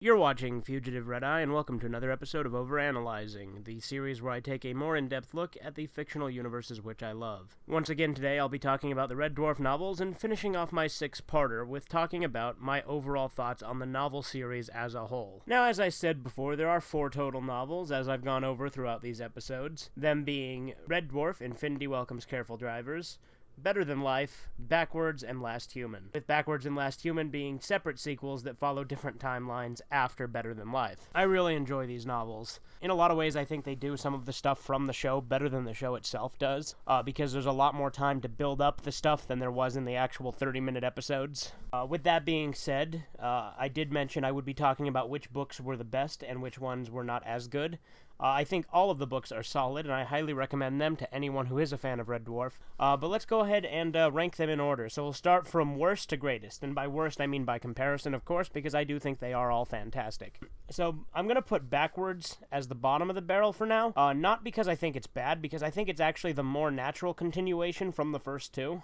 You're watching Fugitive Red-Eye, and welcome to another episode of OverAnalyzing, the series where I take a more in-depth look at the fictional universes which I love. Once again today, I'll be talking about the Red Dwarf novels and finishing off my six-parter with talking about my overall thoughts on the novel series as a whole. Now, as I said before, there are 4 total novels, as I've gone over throughout these episodes, them being Red Dwarf, Infinity Welcomes Careful Drivers, Better Than Life, Backwards, and Last Human, with Backwards and Last Human being separate sequels that follow different timelines after Better Than Life. I really enjoy these novels. In a lot of ways, I think they do some of the stuff from the show better than the show itself does, because there's a lot more time to build up the stuff than there was in the actual 30-minute episodes. With that being said, I did mention I would be talking about which books were the best and which ones were not as good. I think all of the books are solid, and I highly recommend them to anyone who is a fan of Red Dwarf. But let's go ahead and rank them in order. So we'll start from worst to greatest, and by worst I mean by comparison, of course, because I do think they are all fantastic. So I'm going to put Backwards as the bottom of the barrel for now, not because I think it's bad, because I think it's actually the more natural continuation from the first two,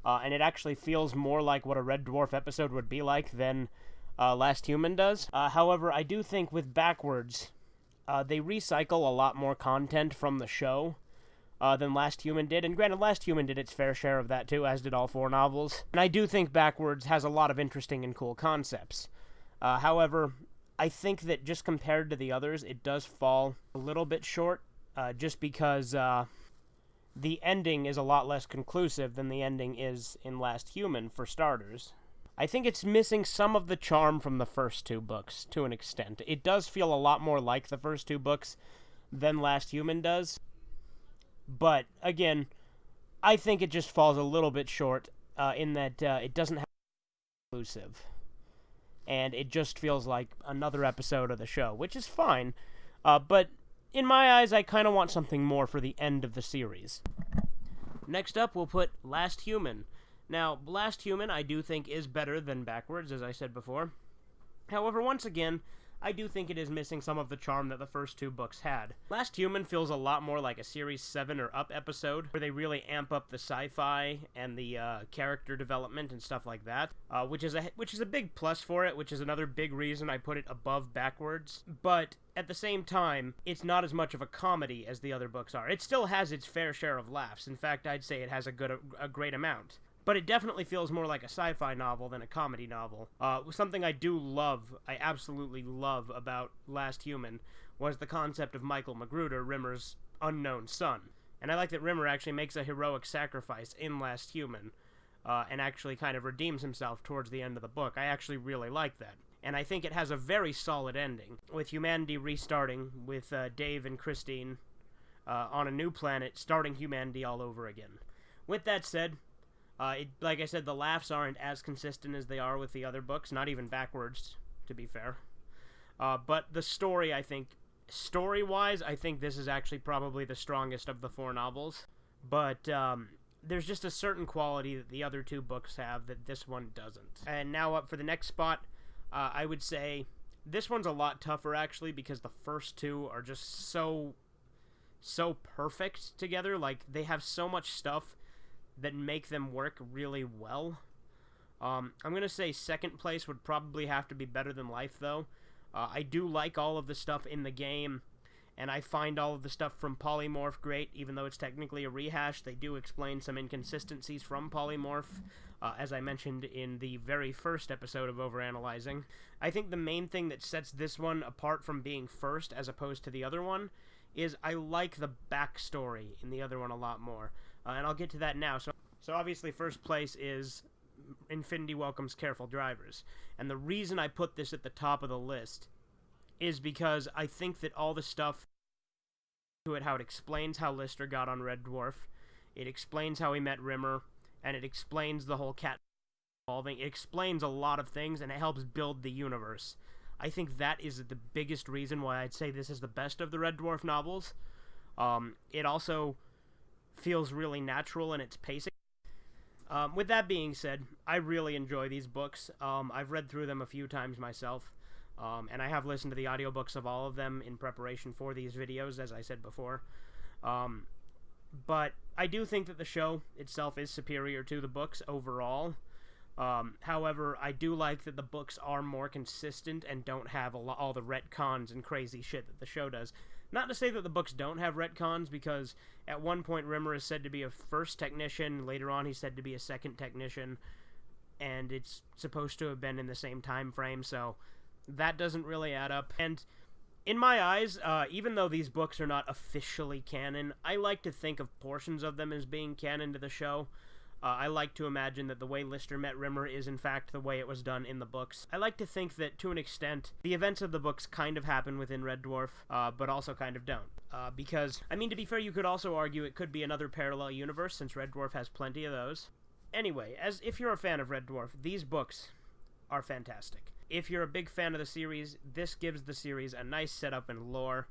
and it actually feels more like what a Red Dwarf episode would be like than Last Human does. However, I do think with Backwards, they recycle a lot more content from the show than Last Human did, and granted, Last Human did its fair share of that too, as did all 4 novels, and I do think Backwards has a lot of interesting and cool concepts. However, I think that just compared to the others, it does fall a little bit short, just because the ending is a lot less conclusive than the ending is in Last Human, for starters. I think it's missing some of the charm from the first 2 books, to an extent. It does feel a lot more like the first 2 books than Last Human does. But, again, I think it just falls a little bit short in that it doesn't have inclusive. And it just feels like another episode of the show, which is fine. But, in my eyes, I kind of want something more for the end of the series. Next up, we'll put Last Human. Now, Last Human, I do think, is better than Backwards, as I said before. However, once again, I do think it is missing some of the charm that the first 2 books had. Last Human feels a lot more like a Series 7 or up episode, where they really amp up the sci-fi and the character development and stuff like that, which is a big plus for it, which is another big reason I put it above Backwards. But at the same time, it's not as much of a comedy as the other books are. It still has its fair share of laughs. In fact, I'd say it has a great amount. But it definitely feels more like a sci-fi novel than a comedy novel. Something I absolutely love about Last Human, was the concept of Michael Magruder, Rimmer's unknown son. And I like that Rimmer actually makes a heroic sacrifice in Last Human, and actually kind of redeems himself towards the end of the book. I actually really like that. And I think it has a very solid ending, with humanity restarting, with Dave and Christine on a new planet, starting humanity all over again. With that said, like I said, the laughs aren't as consistent as they are with the other books, not even Backwards, to be fair. But the story, I think, story-wise, I think this is actually probably the strongest of the 4 novels. But there's just a certain quality that the other 2 books have that this one doesn't. And now up for the next spot, I would say this one's a lot tougher, actually, because the first 2 are just so perfect together. Like, they have so much stuff that make them work really well. I'm going to say second place would probably have to be Better Than Life, though. I do like all of the stuff in the game, and I find all of the stuff from Polymorph great, even though it's technically a rehash. They do explain some inconsistencies from Polymorph, as I mentioned in the very first episode of OverAnalyzing. I think the main thing that sets this one apart from being first as opposed to the other one is I like the backstory in the other one a lot more. And I'll get to that now. So obviously first place is Infinity Welcomes Careful Drivers. And the reason I put this at the top of the list is because I think that all the stuff to it, how it explains how Lister got on Red Dwarf, it explains how he met Rimmer, and it explains the whole cat evolving. It explains a lot of things, and it helps build the universe. I think that is the biggest reason why I'd say this is the best of the Red Dwarf novels. It also feels really natural in its pacing. With that being said, I really enjoy these books. I've read through them a few times myself, and I have listened to the audiobooks of all of them in preparation for these videos, as I said before. But I do think that the show itself is superior to the books overall. However, I do like that the books are more consistent and don't have all the retcons and crazy shit that the show does. Not to say that the books don't have retcons, because at one point Rimmer is said to be a first technician, later on he's said to be a second technician, and it's supposed to have been in the same time frame, so that doesn't really add up. And in my eyes, even though these books are not officially canon, I like to think of portions of them as being canon to the show. I like to imagine that the way Lister met Rimmer is in fact the way it was done in the books. I like to think that, to an extent, the events of the books kind of happen within Red Dwarf, but also kind of don't. Because, I mean, to be fair, you could also argue it could be another parallel universe, since Red Dwarf has plenty of those. Anyway, if you're a fan of Red Dwarf, these books are fantastic. If you're a big fan of the series, this gives the series a nice setup and lore,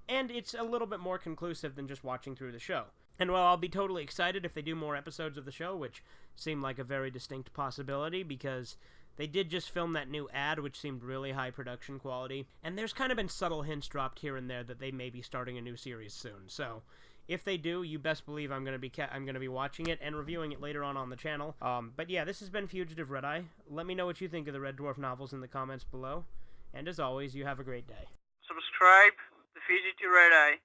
and it's a little bit more conclusive than just watching through the show. And while I'll be totally excited if they do more episodes of the show, which seem like a very distinct possibility, because they did just film that new ad, which seemed really high production quality, and there's kind of been subtle hints dropped here and there that they may be starting a new series soon. So, if they do, you best believe I'm gonna be watching it and reviewing it later on the channel. But yeah, this has been Fugitive Red-Eye. Let me know what you think of the Red Dwarf novels in the comments below, and as always, you have a great day. Subscribe to Fugitive Red-Eye.